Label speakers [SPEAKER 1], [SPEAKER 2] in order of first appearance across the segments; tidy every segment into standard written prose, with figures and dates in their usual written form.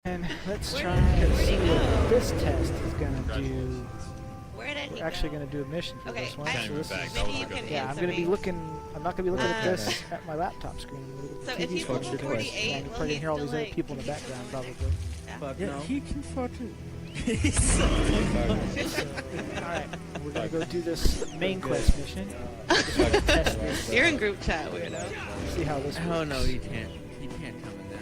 [SPEAKER 1] And let's try and see what this test is gonna do.
[SPEAKER 2] Where did
[SPEAKER 1] We're actually gonna do a mission for this one. So this is, yeah, I'm gonna be looking. I'm not gonna be looking at this at my laptop screen.
[SPEAKER 2] So if you pull 48,
[SPEAKER 1] yeah, you're probably gonna hear all these other people in the background, probably.
[SPEAKER 3] Yeah, he can fart too.
[SPEAKER 1] Alright, we're gonna go do this main quest mission. Just wanna test this.
[SPEAKER 2] You're in group chat, weirdo.
[SPEAKER 1] See how this works.
[SPEAKER 3] Oh no, he can't. He can't come in there.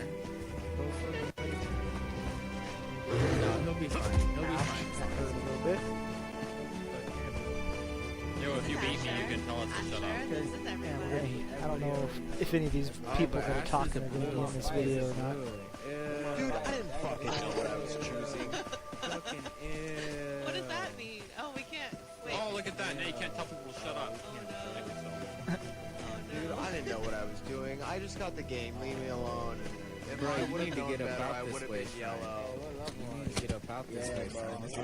[SPEAKER 3] No, he'll be fine. He'll be fine.
[SPEAKER 1] That hurt a little bit.
[SPEAKER 4] Yo, if you beat me, you can tell us to shut up.
[SPEAKER 1] And we're gonna, I don't know if any of these people that are talking are gonna be in this video or not.
[SPEAKER 5] Dude, I didn't fucking know what I was choosing.
[SPEAKER 2] What does that mean? Oh, we can't. Wait.
[SPEAKER 4] Oh, look at that. Now you can't tell people to shut up.
[SPEAKER 5] Dude, I didn't know what I was doing. I just got the game. Leave me alone. If
[SPEAKER 3] Bro,
[SPEAKER 5] I
[SPEAKER 3] you
[SPEAKER 5] would
[SPEAKER 3] need
[SPEAKER 5] have
[SPEAKER 3] to
[SPEAKER 5] known
[SPEAKER 3] get
[SPEAKER 5] better,
[SPEAKER 3] about
[SPEAKER 5] I
[SPEAKER 3] this
[SPEAKER 5] would have
[SPEAKER 3] way,
[SPEAKER 5] been yellow.
[SPEAKER 3] You need to get up out this way, son. This is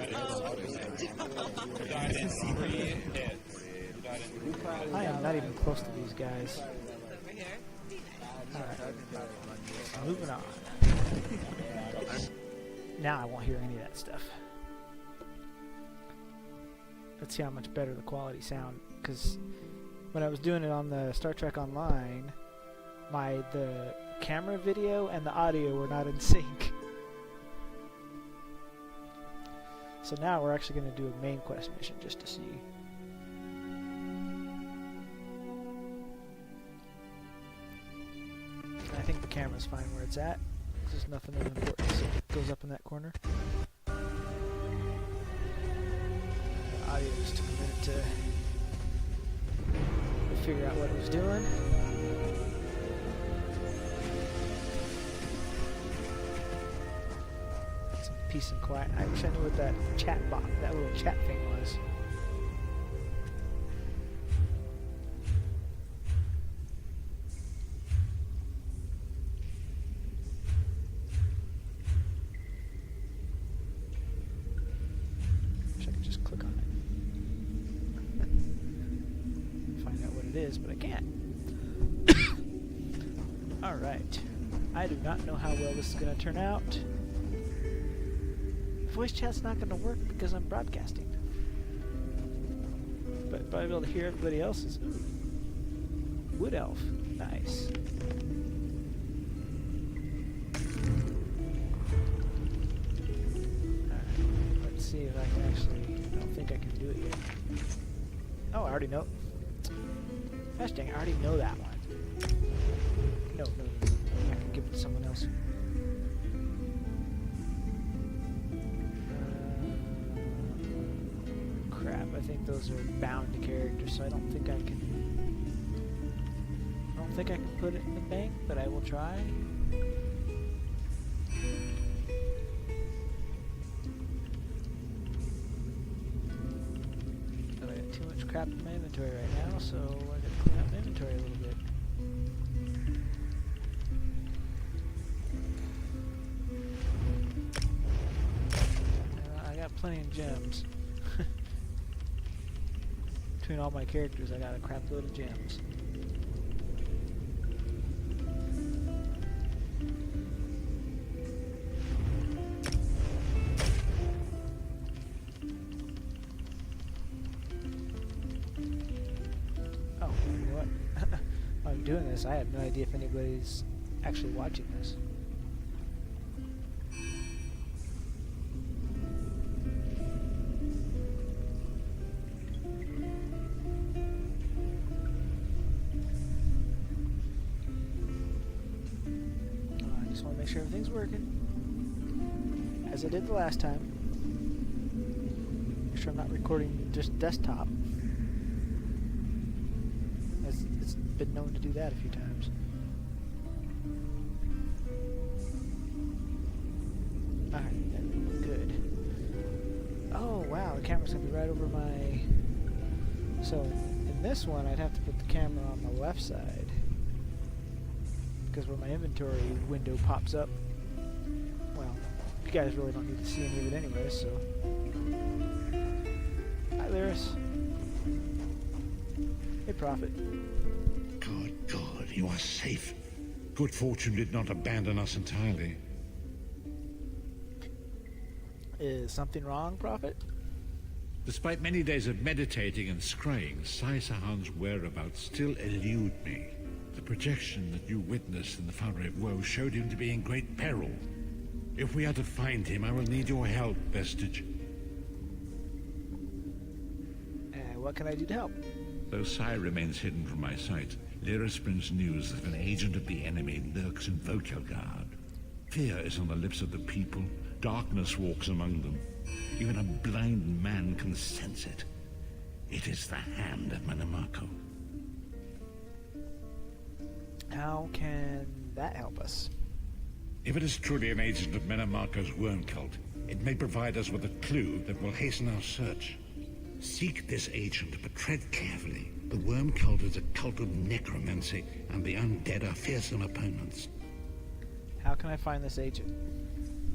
[SPEAKER 4] You died in 3 hits. You died in 3
[SPEAKER 1] I am not even close to these guys.
[SPEAKER 2] Over here.
[SPEAKER 1] Alright, moving on. Now I won't hear any of that stuff. Let's see how much better the quality sound, because when I was doing it on the Star Trek Online, the camera video and the audio were not in sync. So now we're actually going to do a main quest mission just to see. I think the camera's fine where it's at. There's nothing of importance that goes up in that corner. The audio just took a minute to figure out what it was doing. Some peace and quiet. I wish I knew what that chat box, that little chat thing was. Wish I could just click on it. Find out what it is, but I can't. Alright. I do not know how well this is going to turn out. Voice chat's not going to work because I'm broadcasting. But I'll probably be able to hear everybody else's. Ooh. Wood Elf. Nice. Alright, let's see if I can actually... I don't think I can do it yet. Oh, I already know. Gosh dang, I already know that one. No. I can give it to someone else. Crap, I think those are bound to characters, so I don't think I can put it in the bank, but I will try. I got too much crap in my inventory right now, so I gotta clean up my inventory a little bit. I got plenty of gems. Between all my characters, I got a crap load of gems. Oh, you know what? While I'm doing this, I have no idea if anybody's actually watching this. I just want to make sure everything's working. As I did the last time. Make sure I'm not recording just desktop. It's been known to do that a few times. Alright, good. Oh wow, the camera's gonna be right over my... So, in this one I'd have to put the camera on the left side. Because where my inventory window pops up, well, you guys really don't need to see any of it anyway, so... Hi, Lyris. Hey, Prophet.
[SPEAKER 6] Good, good. You are safe. Good fortune did not abandon us entirely.
[SPEAKER 1] Is something wrong, Prophet?
[SPEAKER 6] Despite many days of meditating and scrying, Sai Sahan's whereabouts still elude me. The projection that you witnessed in the Foundry of Woe showed him to be in great peril. If we are to find him, I will need your help, Vestige.
[SPEAKER 1] What can I do to help?
[SPEAKER 6] Though Sai remains hidden from my sight, Lyris brings news that an agent of the enemy lurks in Vokelgard. Fear is on the lips of the people. Darkness walks among them. Even a blind man can sense it. It is the hand of Manamako.
[SPEAKER 1] How can that help us?
[SPEAKER 6] If it is truly an agent of Manamako's worm cult, it may provide us with a clue that will hasten our search. Seek this agent, but tread carefully. The worm cult is a cult of necromancy, and the undead are fearsome opponents.
[SPEAKER 1] How can I find this agent?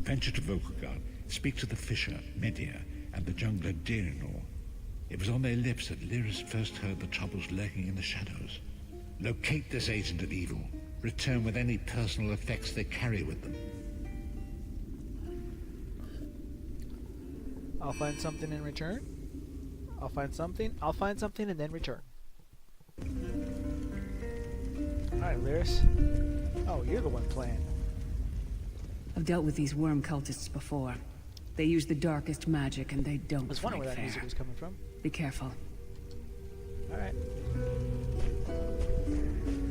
[SPEAKER 6] Venture to Vokelgard, speak to the fisher, Media, and the jungler Dirinor. It was on their lips that Lyris first heard the troubles lurking in the shadows. Locate this agent of evil. Return with any personal effects they carry with them.
[SPEAKER 1] I'll find something in return. I'll find something and then return. Alright, Lyris. Oh, you're the one playing.
[SPEAKER 7] I've dealt with these worm cultists before. They use the darkest magic and they
[SPEAKER 1] I
[SPEAKER 7] don't
[SPEAKER 1] was
[SPEAKER 7] fight
[SPEAKER 1] wondering where that
[SPEAKER 7] fair.
[SPEAKER 1] music was coming from.
[SPEAKER 7] Be careful.
[SPEAKER 1] Alright.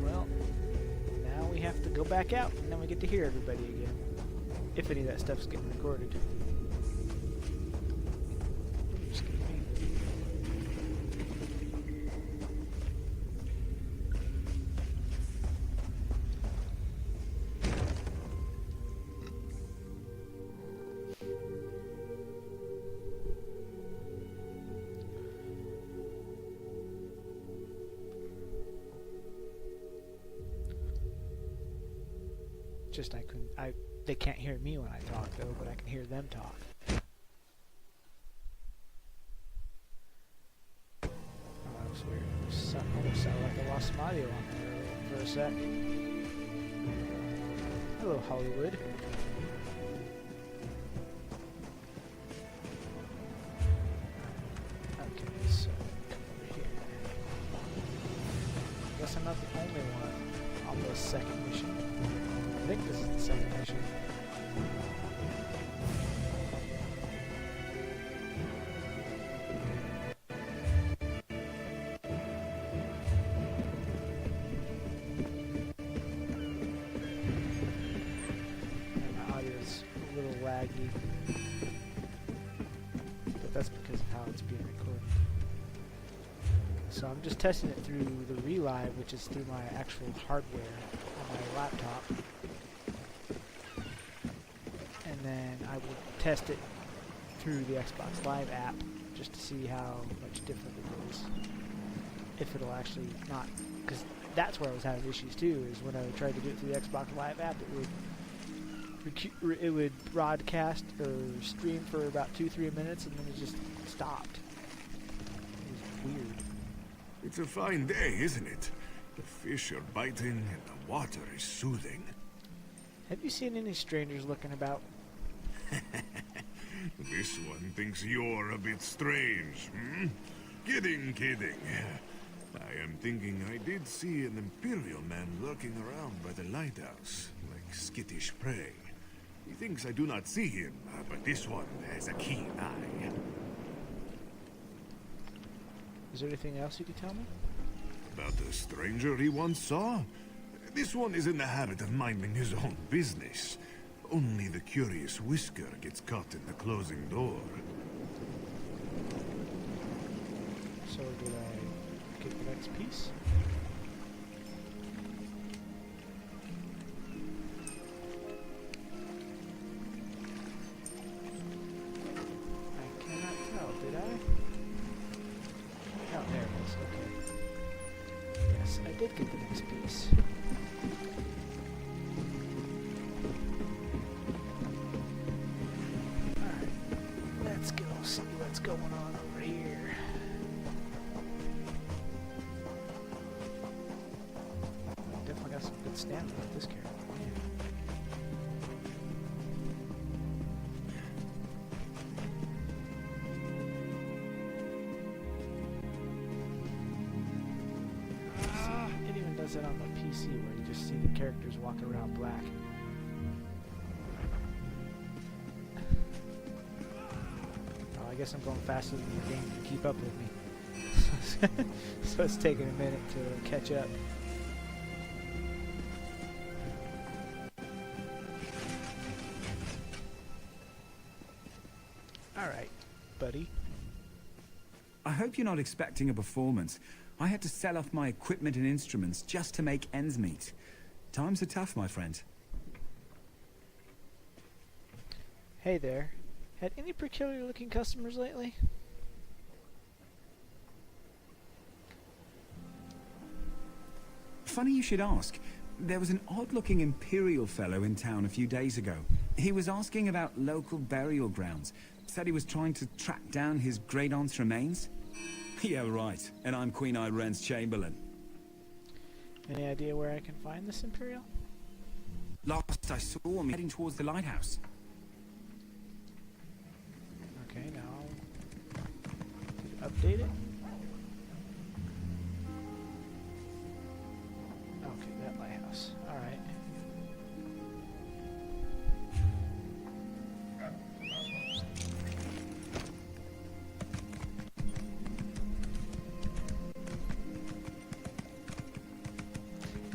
[SPEAKER 1] Well, now we have to go back out and then we get to hear everybody again. If any of that stuff's getting recorded. Excuse me. Just they can't hear me when I talk though, but I can hear them talk. Oh, that was weird. Almost sounded like I lost some audio on there for a sec. Hello, Hollywood. Okay, so come over here. Guess I'm not the only one on this second mission. I think this is the second mission. And my audio is a little laggy, but that's because of how it's being recorded. So I'm just testing it through the Relive, which is through my actual hardware on my laptop. And then I will test it through the Xbox Live app just to see how much different it is. If it'll actually not, because that's where I was having issues too, is when I tried to do it through the Xbox Live app, it would broadcast or stream for about 2-3 minutes and then it just stopped. It was weird.
[SPEAKER 8] It's a fine day, isn't it? The fish are biting and the water is soothing.
[SPEAKER 1] Have you seen any strangers looking about?
[SPEAKER 8] This one thinks you're a bit strange, hmm? Kidding. I am thinking I did see an Imperial man lurking around by the lighthouse, like skittish prey. He thinks I do not see him, but this one has a keen eye.
[SPEAKER 1] Is there anything else you could tell me?
[SPEAKER 8] About the stranger he once saw? This one is in the habit of minding his own business. Only the curious Whisker gets caught in the closing door.
[SPEAKER 1] So did I get the next piece? I cannot tell, did I? Oh, there it is, okay. Yes, I did get the next piece. Alright, let's go see what's going on over here. Definitely got some good stamina with this character. Yeah. does it on my PC where you just see the characters walking around black. Oh, I guess I'm going faster than the game can keep up with me. So it's taking a minute to catch up. Alright, buddy.
[SPEAKER 9] I hope you're not expecting a performance. I had to sell off my equipment and instruments just to make ends meet. Times are tough, my friend.
[SPEAKER 1] Hey there. Had any peculiar looking customers lately?
[SPEAKER 9] Funny you should ask. There was an odd-looking Imperial fellow in town a few days ago. He was asking about local burial grounds. Said he was trying to track down his great-aunt's remains. Yeah, right. And I'm Queen Irene's Chamberlain.
[SPEAKER 1] Any idea where I can find this Imperial?
[SPEAKER 9] Last I saw him heading towards the lighthouse.
[SPEAKER 1] Okay, now I'll update it. Okay, that lighthouse. Alright.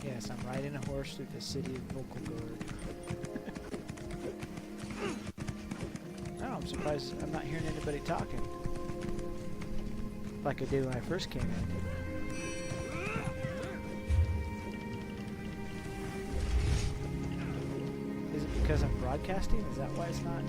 [SPEAKER 1] Yes, I'm riding a horse through the city of Volkogard. Oh, I'm surprised I'm not hearing anybody talking. Like I did when I first came in. Is it because I'm broadcasting? Is that why it's not?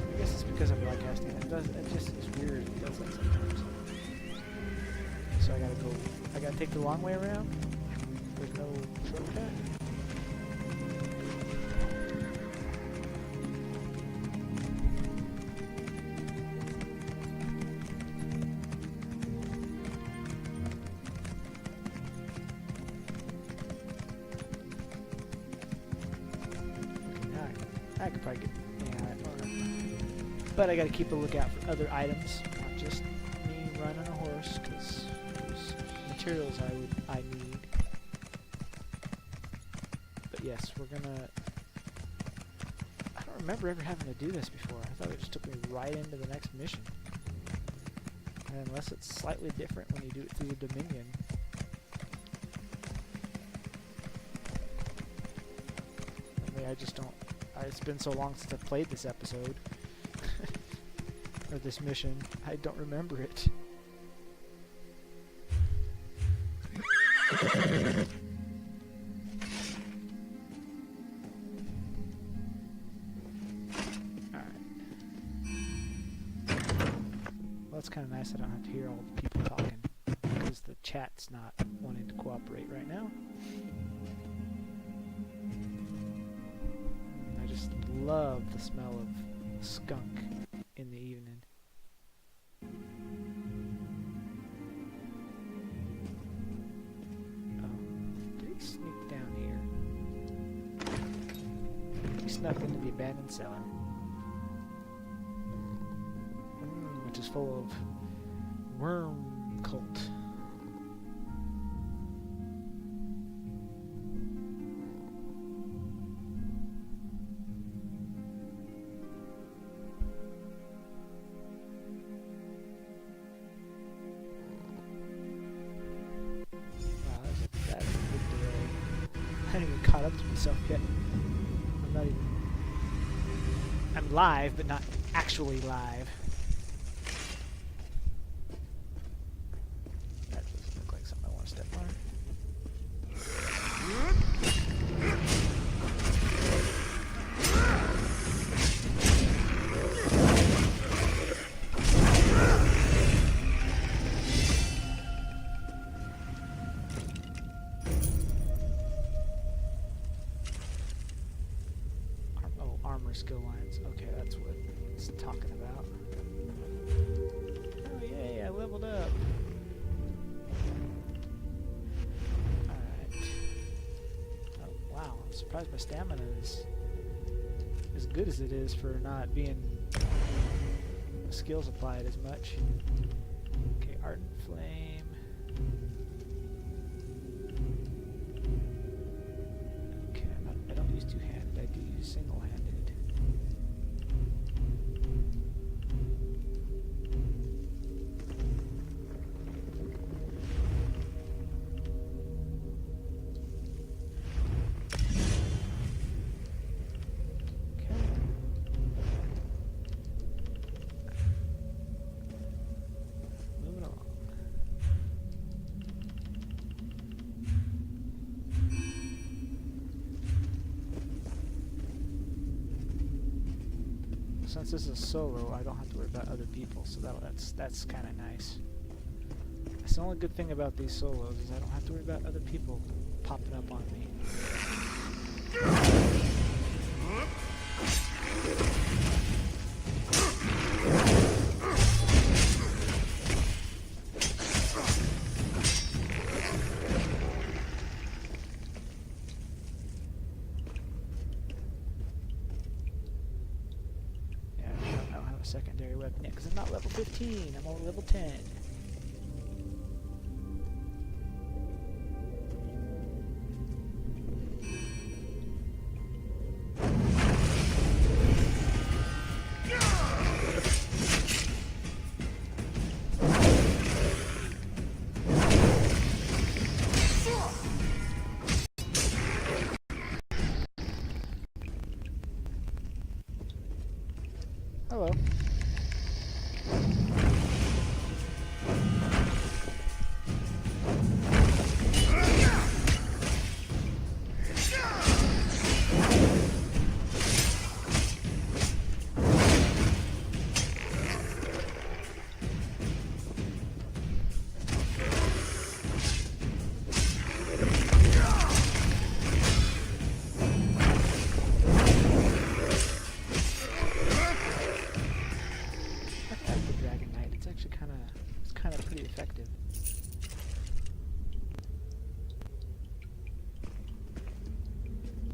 [SPEAKER 1] I guess it's because I'm broadcasting. It just is weird. It does that sometimes. So I gotta take the long way around. There's no shortcut. I could probably get, but I gotta keep a lookout for other items, not just me running a horse, because there's materials I need. But yes, we're gonna, I don't remember ever having to do this before. I thought it just took me right into the next mission. And unless it's slightly different when you do it through the Dominion. I mean, I just don't. It's been so long since I've played this episode. Or this mission. I don't remember it. Alright. Well, it's kind of nice I don't have to hear all the people talking. Because the chat's not wanting to cooperate right now. Love the smell of skunk in the evening. Oh, did he sneak down here? He snuck into the abandoned cellar. Which is full of worm cult. I haven't even caught up to myself yet. I'm not even... I'm live, but not actually live. That doesn't look like something I want to step on. Skill lines. Okay, that's what it's talking about. Oh yay, I leveled up. Alright. Oh wow, I'm surprised my stamina is as good as it is for not being skills applied as much. Okay, ardent flame. Okay, I don't use two-handed. I do use single-handed. Since this is solo, I don't have to worry about other people, so that's kind of nice. That's the only good thing about these solos is I don't have to worry about other people popping up on me. Secondary weapon yet because I'm not level 15, I'm only level 10. Hello.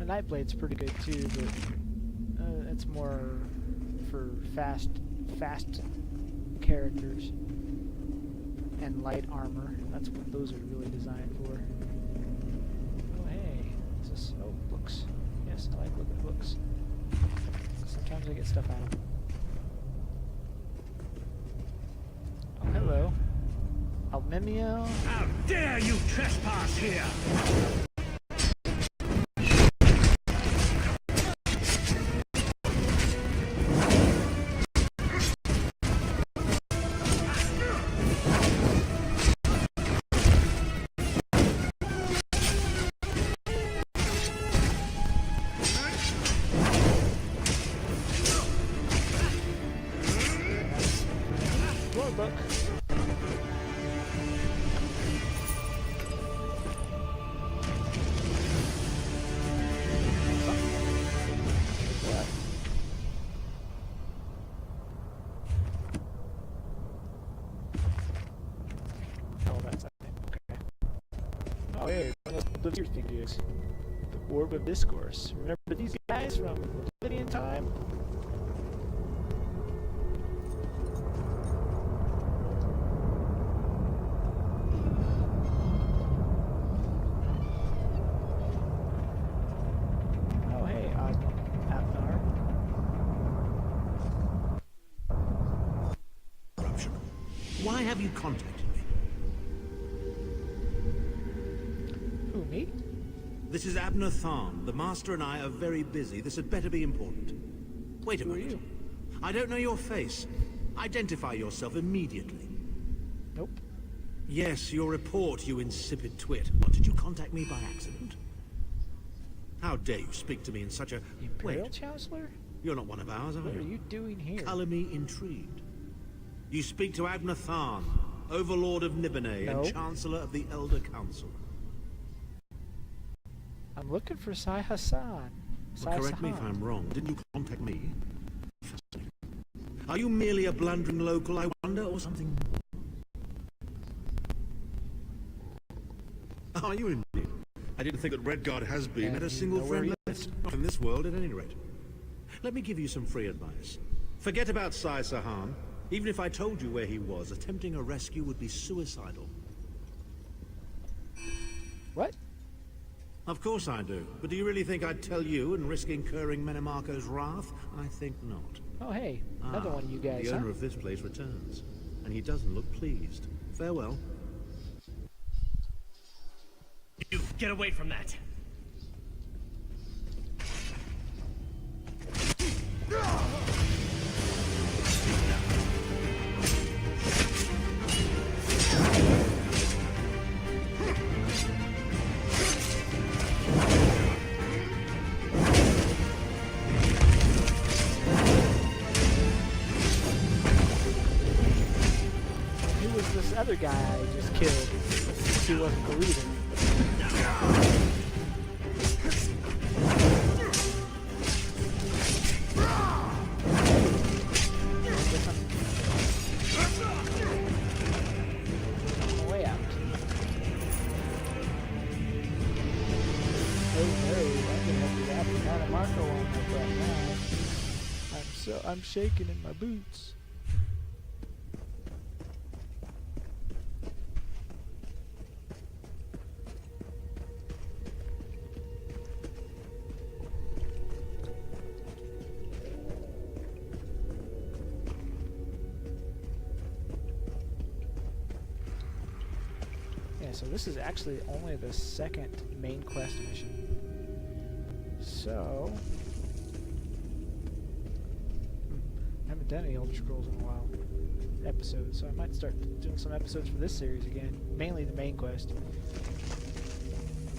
[SPEAKER 1] Nightblade's pretty good too, but it's more for fast characters and light armor. That's what those are really designed for. Oh hey, is this? Oh, books. Yes, I like looking at books. Sometimes I get stuff out of them. Oh hello, Almimio.
[SPEAKER 6] How dare you trespass here!
[SPEAKER 1] Book. Oh, that's that thing. Okay. Oh, hey, one of the weird figures. The Orb of Discourse. Remember these guys from Oblivion time?
[SPEAKER 6] Why have you contacted me?
[SPEAKER 1] Who, me?
[SPEAKER 6] This is Abner Tharn. The Master and I are very busy. This had better be important. Wait a
[SPEAKER 1] Who are
[SPEAKER 6] minute.
[SPEAKER 1] you?
[SPEAKER 6] I don't know your face. Identify yourself immediately.
[SPEAKER 1] Nope.
[SPEAKER 6] Yes, your report, you insipid twit. What, did you contact me by accident? How dare you speak to me in such a...
[SPEAKER 1] Imperial
[SPEAKER 6] Wait,
[SPEAKER 1] Chancellor?
[SPEAKER 6] you're not one of ours, are
[SPEAKER 1] What
[SPEAKER 6] you?
[SPEAKER 1] are you doing here?
[SPEAKER 6] Color me intrigued. You speak to Abner Tharn, Overlord of Nibene
[SPEAKER 1] No.
[SPEAKER 6] and Chancellor of the Elder Council.
[SPEAKER 1] I'm looking for Sai Hassan.
[SPEAKER 6] Well, correct me if I'm wrong. Didn't you contact me? Fascinating. Are you merely a blundering local, I wonder, or something? Are you indeed? I didn't think that Redguard has been at a single friend left. Not in this world, at any rate. Let me give you some free advice. Forget about Sai Sahan.
[SPEAKER 10] Even if I told you where he was, attempting a rescue would be suicidal.
[SPEAKER 1] What?
[SPEAKER 10] Of course I do. But do you really think I'd tell you and risk incurring Menemarco's wrath? I think not.
[SPEAKER 1] Oh, hey. Another one of you guys,
[SPEAKER 10] The
[SPEAKER 1] huh?
[SPEAKER 10] owner of this place returns. And he doesn't look pleased. Farewell.
[SPEAKER 11] You, get away from that!
[SPEAKER 1] Who was this other guy I just killed? He wasn't the leader. Way out. Oh, hey, I can help you wrap the kind of Marco on my butt now. I'm shaking in my boots. Yeah, so this is actually only the second main quest mission. So... I haven't done any Elder Scrolls in a while. Episodes, so I might start doing some episodes for this series again. Mainly the main quest.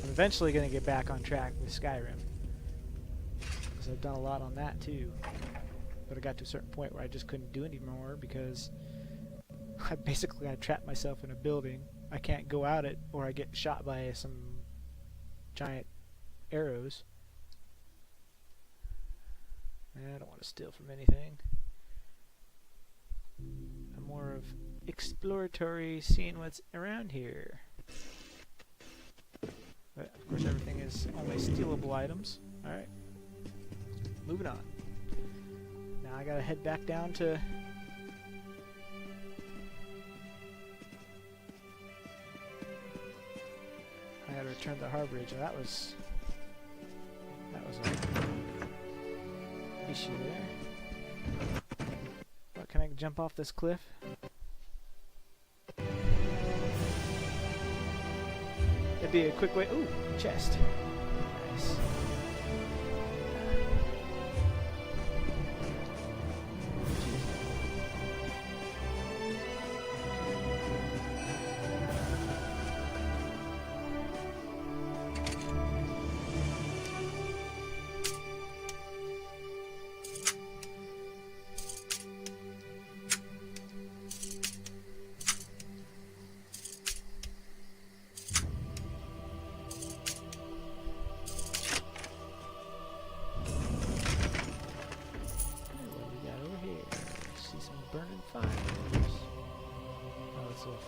[SPEAKER 1] I'm eventually going to get back on track with Skyrim. Because I've done a lot on that too. But I got to a certain point where I just couldn't do anymore because I basically got trapped myself in a building. I can't go out it or I get shot by some giant arrows. I don't want to steal from anything. I'm more of exploratory, seeing what's around here. But of course everything is only stealable items. Alright. Moving on. Now I gotta head back down to... I gotta return to the Harbridge, and that was an issue there. What, can I jump off this cliff? That'd be a quick way. Ooh, chest. Nice.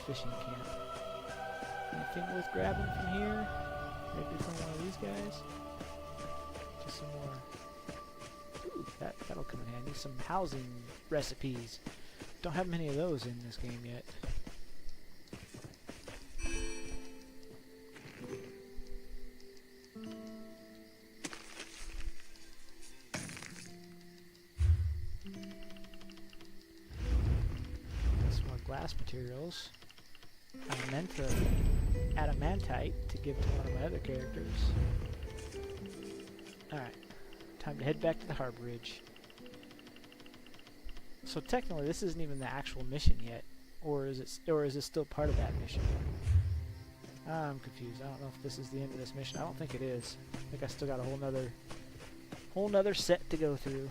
[SPEAKER 1] Fishing camp. Anything worth grabbing from here? Maybe from one of these guys? Just some more. Ooh, that'll come in handy. Some housing recipes. Don't have many of those in this game yet. Some more glass materials. Adamantite to give to one of my other characters. Alright, time to head back to the Harbridge. So technically this isn't even the actual mission yet, or is it still part of that mission? I'm confused. I don't know if this is the end of this mission. I don't think it is. I think I still got a whole nother set to go through.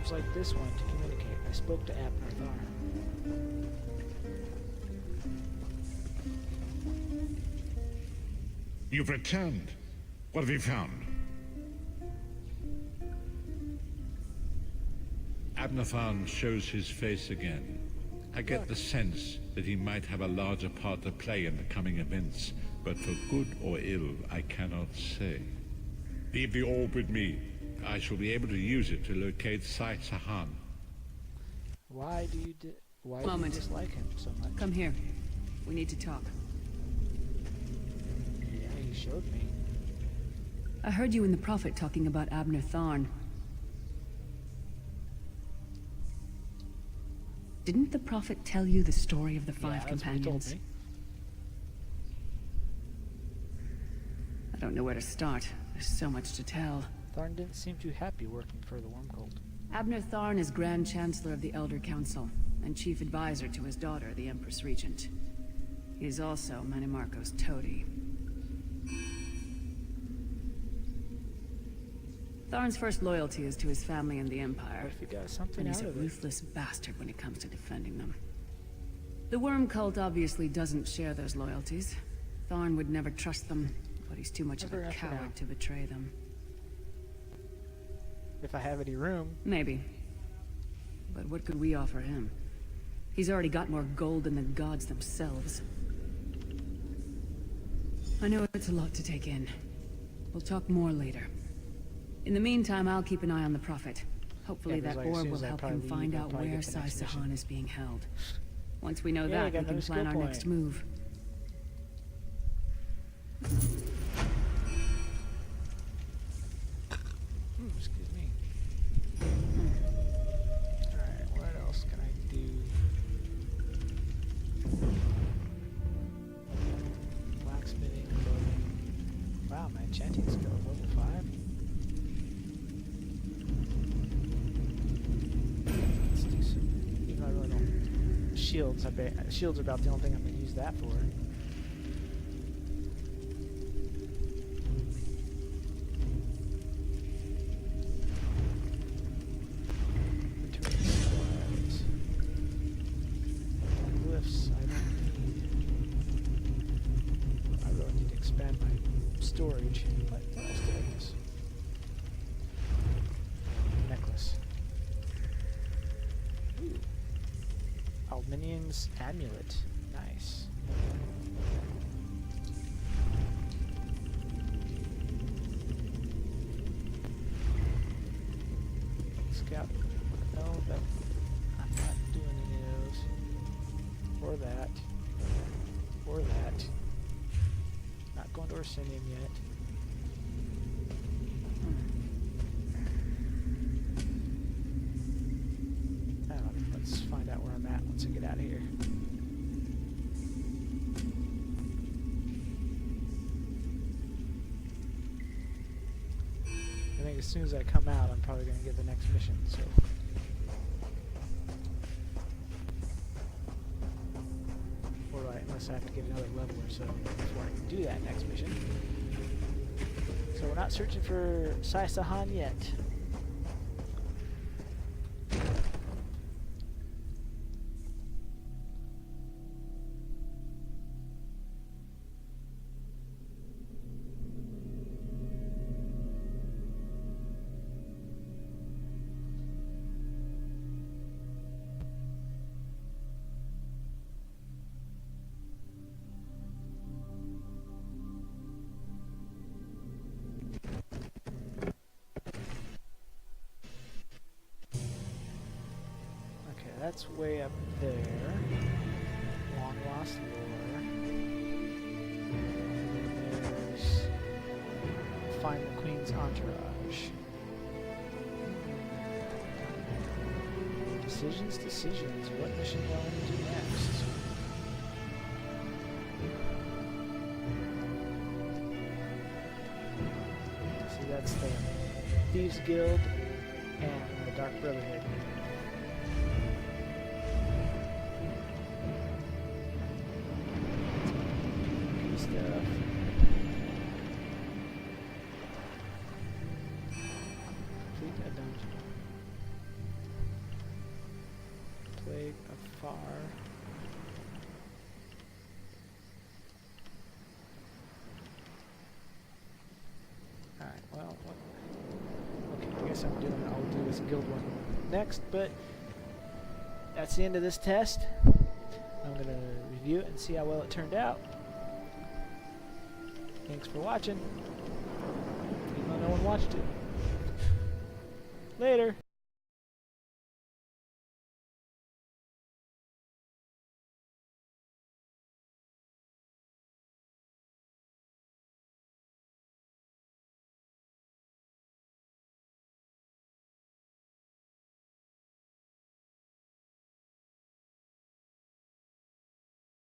[SPEAKER 1] rooms like this one to communicate. I spoke to Abner Thar.
[SPEAKER 6] You've returned. What have you found? Abnathan shows his face again. I get the sense that he might have a larger part to play in the coming events, but for good or ill, I cannot say. Leave the orb with me. I shall be able to use it to locate Sai Sahan.
[SPEAKER 1] Why do you dislike him so much?
[SPEAKER 7] Come here. We need to talk.
[SPEAKER 1] Yeah, he showed me.
[SPEAKER 7] I heard you and the Prophet talking about Abner Tharn. Didn't the Prophet tell you the story of the five companions?
[SPEAKER 1] He told me.
[SPEAKER 7] I don't know where to start. There's so much to tell.
[SPEAKER 1] Tharn didn't seem too happy working for the Worm Cult.
[SPEAKER 7] Abner Tharn is Grand Chancellor of the Elder Council, and Chief Advisor to his daughter, the Empress Regent. He is also Manimarco's toady. Tharn's first loyalty is to his family and the Empire.
[SPEAKER 1] What if he got something
[SPEAKER 7] And he's
[SPEAKER 1] out
[SPEAKER 7] a
[SPEAKER 1] of it?
[SPEAKER 7] ruthless bastard when it comes to defending them. The Worm Cult obviously doesn't share those loyalties. Tharn would never trust them, but he's too much of a coward to betray them.
[SPEAKER 1] If I have any room.
[SPEAKER 7] Maybe. But what could we offer him? He's already got more gold than the gods themselves. I know it's a lot to take in. We'll talk more later. In the meantime, I'll keep an eye on the Prophet. Hopefully that orb will help him find out where Sai Sahan is being held. Once we know that, we can plan our next move.
[SPEAKER 1] Excuse me. Alright, what else can I do? Blacksmithing, building. Wow, my enchanting skill is level 5. Let's do some. Even though I really don't. Shields, shields are about the only thing I'm going to use that for. Storage. What else did I use? Necklace. Ooh. Alminion's amulet. Nice. Scout. No, that I'm not doing any of those. Or that. Or that. Not going to Orsinium yet. Let's find out where I'm at once I get out of here. I think as soon as I come out, I'm probably going to get the next mission, so... Unless I have to get another level or so before I can do that next mission. So we're not searching for Sai Sahan yet. That's way up there. Long lost lore. And there's find the Queen's entourage. Decisions. What mission do I want to do next? See, that's the Thieves Guild and the Dark Brotherhood. way afar. Alright, well, okay, I guess I'll do this guild one next, but that's the end of this test. I'm going to review it and see how well it turned out. Thanks for watching, even though no one watched it. Later!